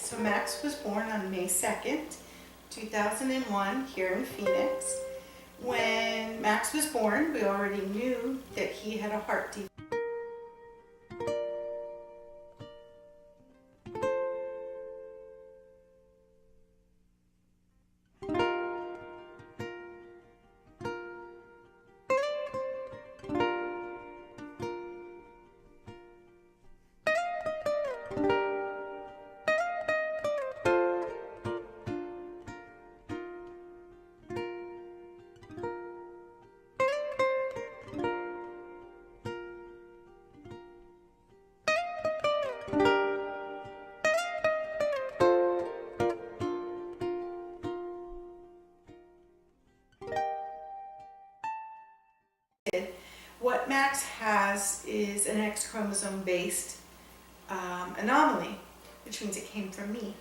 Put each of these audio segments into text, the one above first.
So Max was born on May 2nd, 2001 here in Phoenix. When Max was born, we already knew that he had a heart defect. What Max has is an X chromosome based anomaly, which means it came from me.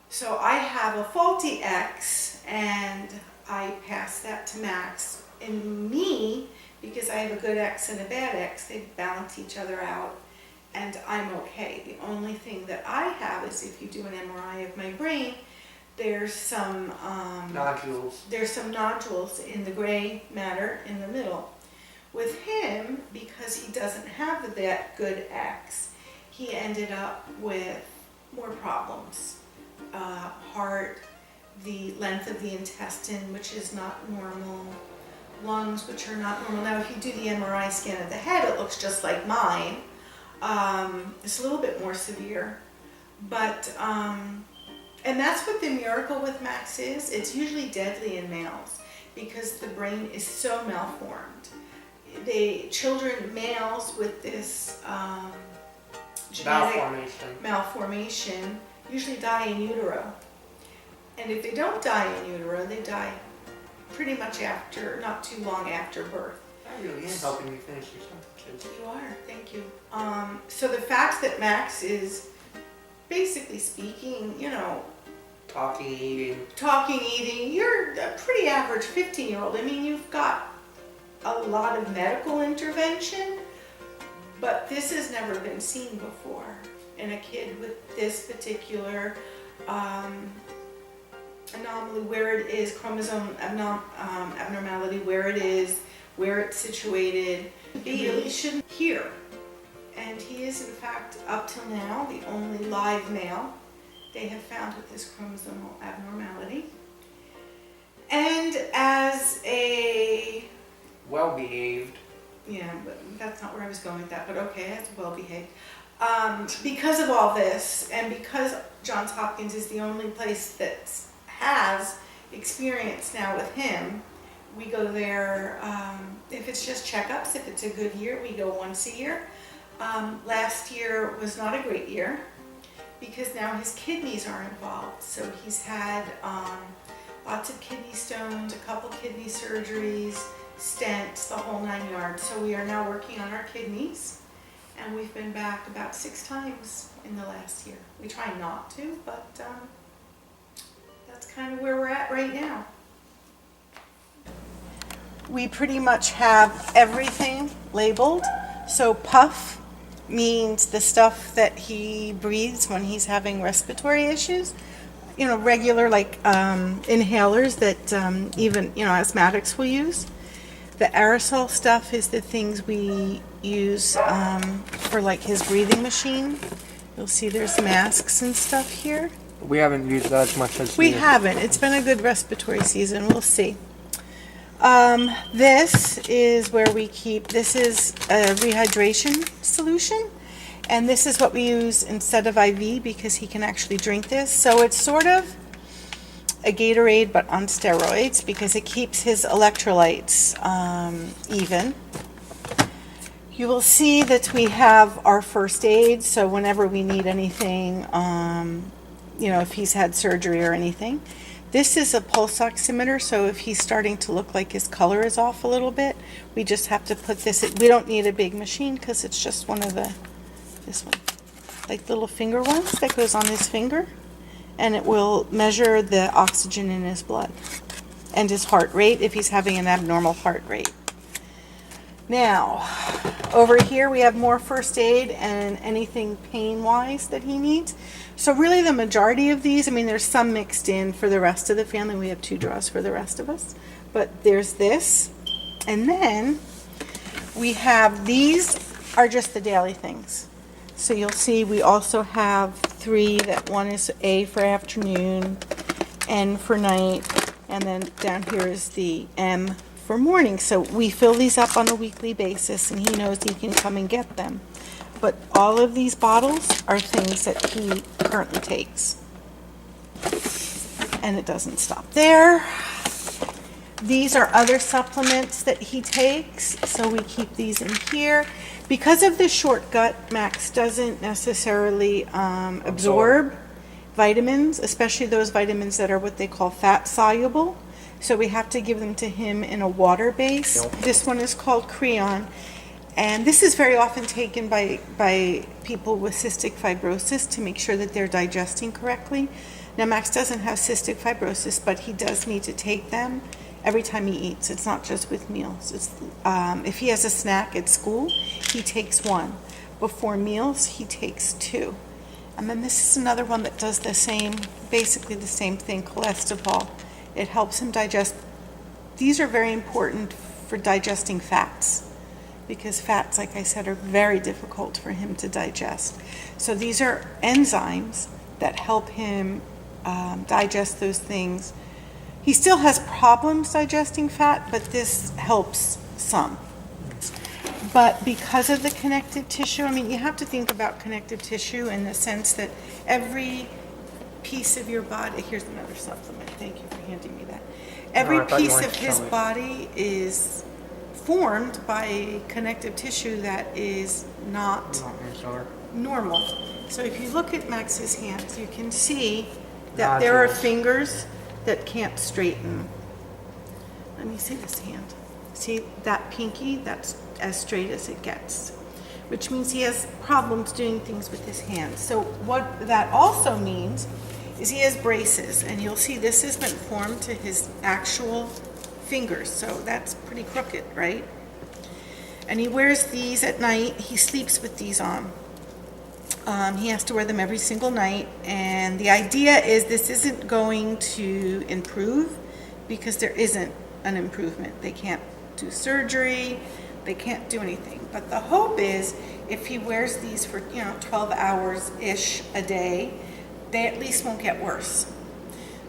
So I have a faulty X and I pass that to Max. In me, because I have a good X and a bad X, they balance each other out and I'm okay. The only thing that I have is if you do an MRI of my brain, there's some nodules. There's some nodules in the gray matter in the middle. With him, because he doesn't have that good X, he ended up with more problems. Heart, the length of the intestine, which is not normal, lungs, which are not normal. Now, if you do the MRI scan of the head, it looks just like mine. It's a little bit more severe, but, and that's what the miracle with Max is. It's usually deadly in males because the brain is so malformed. Children, males with this genetic malformation usually die in utero. And if they don't die in utero, they die pretty much after, not too long after birth. I really am helping you finish your sentences. You are, thank you. So the fact that Max is, basically speaking, you know, talking, eating, you're a pretty average 15-year-old. I mean, you've got a lot of medical intervention, but this has never been seen before in a kid with this particular anomaly, where it is, chromosome abnormality, where it is, where it's situated. He really shouldn't hear. And he is, in fact, up till now, the only live male they have found with this chromosomal abnormality. And as a well-behaved. Yeah, but that's not where I was going with that, but okay, that's well-behaved. Because of all this, and because Johns Hopkins is the only place that has experience now with him, we go there, if it's just checkups, if it's a good year, we go once a year. Last year was not a great year because now his kidneys are involved. So he's had lots of kidney stones, a couple kidney surgeries, stents, the whole 9 yards. So we are now working on our kidneys, and we've been back about 6 times in the last year. We try not to, but that's kind of where we're at right now. We pretty much have everything labeled. So puff means the stuff that he breathes when he's having respiratory issues. You know, regular like inhalers that even, you know, asthmatics will use. The aerosol stuff is the things we use for like his breathing machine. You'll see there's masks and stuff here. We haven't used that as much as we haven't. It's been a good respiratory season. We'll see. This is where we keep, this is a rehydration solution, and this is what we use instead of IV because he can actually drink this. So it's sort of a Gatorade but on steroids because it keeps his electrolytes even. You will see that we have our first aid, so whenever we need anything, you know, if he's had surgery or anything. This is a pulse oximeter, so if he's starting to look like his color is off a little bit, we just have to put this in. We don't need a big machine because it's just one of the, this one, like little finger ones that goes on his finger, and it will measure the oxygen in his blood and his heart rate if he's having an abnormal heart rate. Now, Over here, we have more first aid and anything pain-wise that he needs. So really the majority of these, I mean, there's some mixed in for the rest of the family. We have 2 drawers for the rest of us. But there's this. And then we have, these are just the daily things. So you'll see we also have 3, that one is A for afternoon, N for night, and then down here is the M for morning. So we fill these up on a weekly basis, and he knows he can come and get them. But all of these bottles are things that he currently takes. And it doesn't stop there. These are other supplements that he takes, so we keep these in here. Because of the short gut, Max doesn't necessarily absorb vitamins, especially those vitamins that are what they call fat soluble. So we have to give them to him in a water base. Yep. This one is called Creon. And this is very often taken by people with cystic fibrosis to make sure that they're digesting correctly. Now, Max doesn't have cystic fibrosis, but he does need to take them every time he eats. It's not just with meals. It's, if he has a snack at school, he takes 1. Before meals, he takes 2. And then this is another one that does the same, basically the same thing, cholesterol. It helps him digest. These are very important for digesting fats, because fats, like I said, are very difficult for him to digest. So these are enzymes that help him digest those things. He still has problems digesting fat, but this helps some. But because of the connective tissue, I mean, you have to think about connective tissue in the sense that every piece of your body, here's another supplement, thank you for handing me that. Every piece of his body is formed by connective tissue that is not normal. So if you look at Max's hands, you can see that there are fingers that can't straighten. Let me see this hand. See that pinky? That's as straight as it gets, which means he has problems doing things with his hands. So what that also means is he has braces, and you'll see this has been formed to his actual fingers, so that's pretty crooked, right? And he wears these at night. He sleeps with these on. He has to wear them every single night, and the idea is this isn't going to improve because there isn't an improvement. They can't do surgery, they can't do anything. But the hope is if he wears these for 12 hours-ish a day, they at least won't get worse.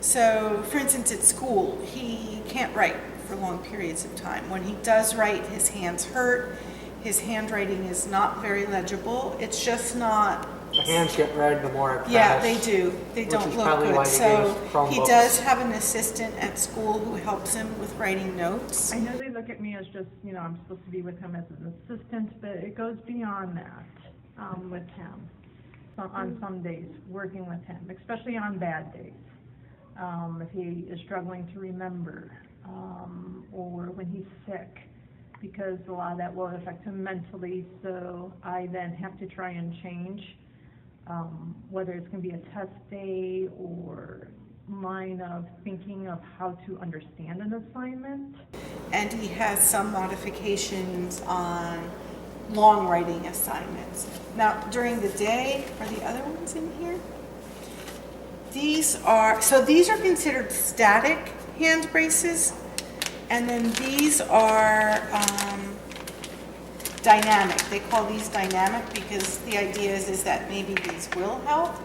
So, for instance, at school, he can't write for long periods of time. When he does write, his hands hurt. His handwriting is not very legible. It's just not. The hands get red the more I press. Yeah, they do. They don't look good. So he does have an assistant at school who helps him with writing notes. I know they look at me as just, I'm supposed to be with him as an assistant, but it goes beyond that with him. On some days, working with him, especially on bad days. If he is struggling to remember, or when he's sick, because a lot of that will affect him mentally. So I then have to try and change, whether it's going to be a test day or line of thinking of how to understand an assignment. And he has some modifications on long writing assignments. Now, during the day, are the other ones in here? These are considered static hand braces, and then these are dynamic. They call these dynamic because the idea is that maybe these will help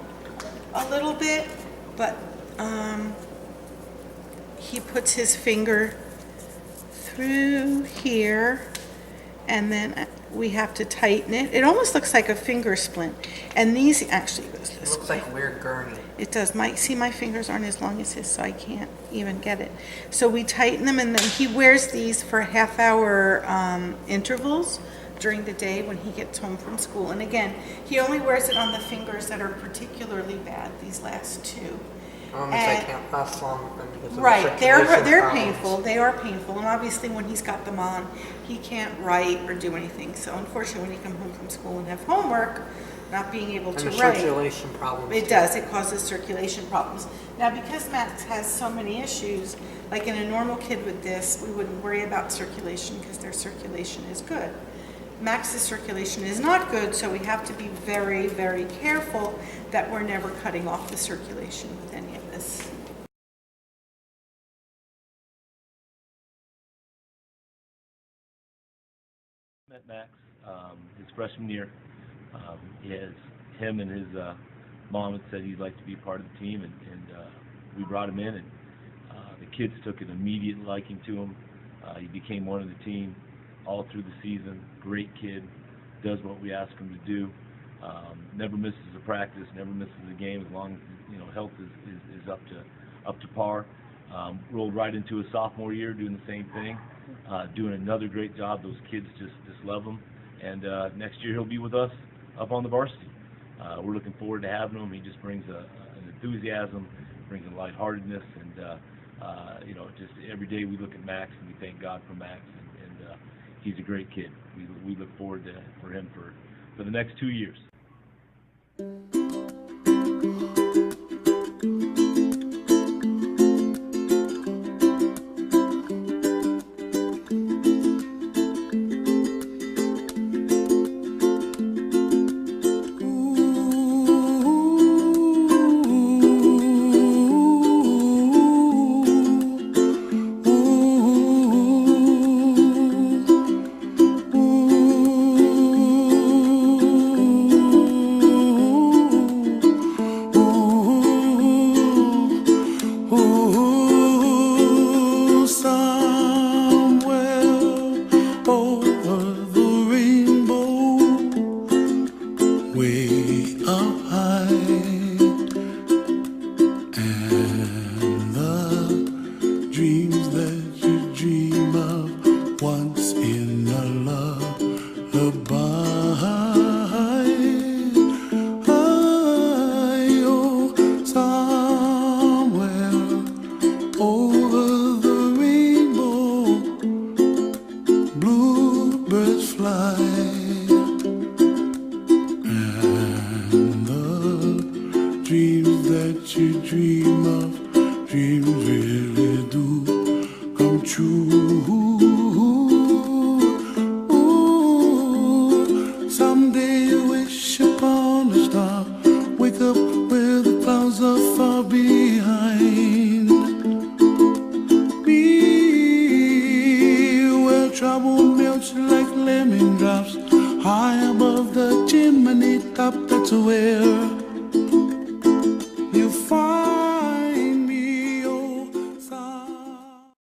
a little bit, but he puts his finger through here, and then we have to tighten it. It almost looks like a finger splint. And these actually goes this way. It looks like a weird gurney. It does. My fingers aren't as long as his, so I can't even get it. So we tighten them, and then he wears these for half-hour intervals during the day when he gets home from school. And again, he only wears it on the fingers that are particularly bad, these last 2. They can't last long with them because of the Right, they're circulation painful. They are painful, and obviously when he's got them on, he can't write or do anything. So unfortunately, when he comes home from school and have homework, not being able to and write, circulation problems. it does. It causes circulation problems. Now, because Max has so many issues, like in a normal kid with this, we wouldn't worry about circulation because their circulation is good. Max's circulation is not good, so we have to be very, very careful that we're never cutting off the circulation with any of this. Met Max his freshman year. Him and his mom had said he'd like to be part of the team, and we brought him in, and the kids took an immediate liking to him. He became one of the team all through the season. Great kid, does what we ask him to do. Never misses a practice, never misses a game as long as health is up to par. Rolled right into his sophomore year doing the same thing, doing another great job. Those kids just love him, and next year he'll be with us up on the varsity. We're looking forward to having him. He just brings an enthusiasm, brings a lightheartedness, and just every day we look at Max and we thank God for Max, and he's a great kid. We look forward for him for the next 2 years. Dreams that you dream of, dreams really do come true. Ooh, someday you wish upon a star, wake up where the clouds are far behind. Be where trouble melts like lemon drops, high above the chimney top, that's where